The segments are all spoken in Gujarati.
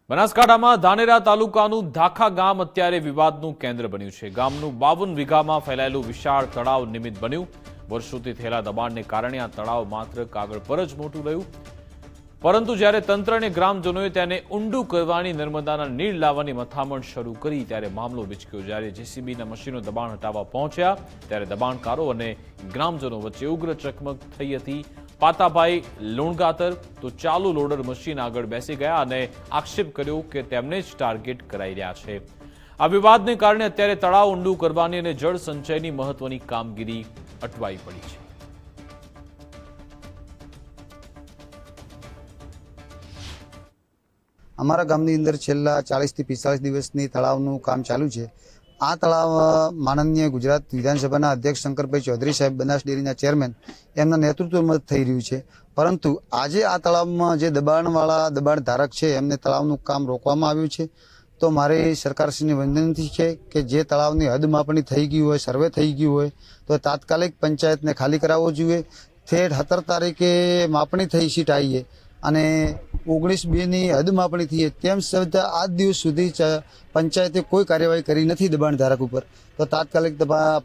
બનાસકાંઠામાં ધાનેરા તાલુકાનું ધાખા ગામ અત્યારે વિવાદનું કેન્દ્ર બન્યું છે। ગામનું 52 વીઘામાં ફેલાયેલું વિશાળ તળાવ નિમિત્ત બન્યું। વર્ષોથી થયેલા દબાણને કારણે આ તળાવ માત્ર કાગળ પર જ મોટું રહ્યું, પરંતુ જ્યારે તંત્ર અને ગ્રામજનોએ તેને ઊંડું કરવાની નર્મદાના નીર લાવવાની મથામણ શરૂ કરી ત્યારે મામલો વિચક્યો। જ્યારે જેસીબીના મશીનો દબાણ હટાવવા પહોંચ્યા ત્યારે દબાણકારો અને ગ્રામજનો વચ્ચે ઉગ્ર ચકમક થઈ હતી। પાતાભાઈ લુણગાતર તો ચાલુ લોડર મશીન આગળ બેસી ગયા અને આક્ષેપ કર્યો કે તેમને જ ટાર્ગેટ કરાઈ રહ્યા છે। આ વિવાદને કારણે અત્યારે તળાવ ઊંડું કરવાની અને જળ સંચયની મહત્વની કામગીરી અટવાઈ પડી છે। અમારા ગામની અંદર છેલ્લા 40 થી 45 દિવસની તળાવનું કામ ચાલુ છે। આ તળાવ માનનીય ગુજરાત વિધાનસભાના અધ્યક્ષ શંકરભાઈ ચૌધરી સાહેબ, બનાસ ડેરીના ચેરમેન, એમના નેતૃત્વમાં થઈ રહ્યું છે। પરંતુ આજે આ તળાવમાં જે દબાણવાળા દબાણ ધારક છે એમને તળાવનું કામ રોકવામાં આવ્યું છે। તો મારી સરકારશ્રીની વિનંતી છે કે જે તળાવની હદ માપણી થઈ ગઈ હોય, સર્વે થઈ ગયું હોય તો તાત્કાલિક પંચાયતને ખાલી કરાવવો જોઈએ। થેટ 17 તારીખે માપણી થઈ સીટ આવીએ અને 19/2ની હદ માપણી થઈ, તેમ છતાં આજ દિવસ સુધી પંચાયતે કોઈ કાર્યવાહી કરી નથી દબાણ ધારક ઉપર। તો તાત્કાલિક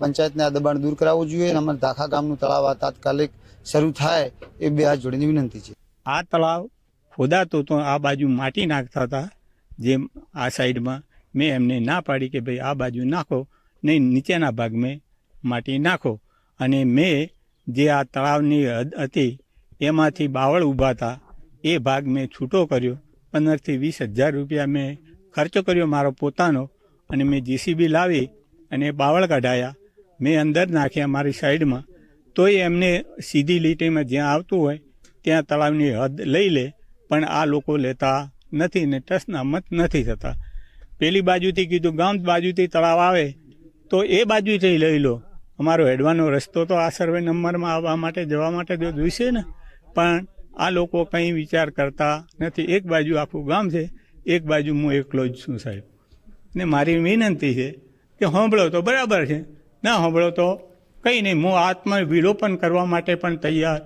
પંચાયતને આ દબાણ દૂર કરાવવું જોઈએ અને અમારા ધાખા ગામનું તળાવ આ તાત્કાલિક શરૂ થાય એ બે હાથ જોડીની વિનંતી છે। આ તળાવ ખોદાતો તો આ બાજુ માટી નાખતા હતા, જેમ આ સાઈડમાં મેં એમને ના પાડી કે ભાઈ આ બાજુ નાખો નહીં, નીચેના ભાગમાં માટી નાખો। અને મેં જે આ તળાવની હદ હતી એમાંથી બાવળ ઊભા હતા એ ભાગ મેં છૂટો કર્યો। 15 થી 20 હજાર રૂપિયા મેં ખર્ચો કર્યો મારો પોતાનો, અને મેં જીસીબી લાવી અને બાવળ કઢાયા, મેં અંદર નાખ્યા મારી સાઈડમાં। તોય એમને સીધી લીટીમાં જ્યાં આવતું હોય ત્યાં તળાવની હદ લઈ લે, પણ આ લોકો લેતા નથી ને ટસના મત નથી થતા। પેલી બાજુથી કીધું ગામ બાજુથી તળાવ આવે તો એ બાજુથી લઈ લો, અમારો હેડવાનો રસ્તો તો આ સર્વે નંબરમાં આવવા માટે જવા માટે તો જોઈશે ને, પણ આ લોકો કંઈ વિચાર કરતા નથી। એક બાજુ આખું ગામ છે, એક બાજુ હું એકલો જ છું સાહેબ। ને મારી વિનંતી છે કે સાંભળો તો બરાબર છે, ના સાંભળો તો કંઈ નહીં, હું આત્મવિલોપન કરવા માટે પણ તૈયાર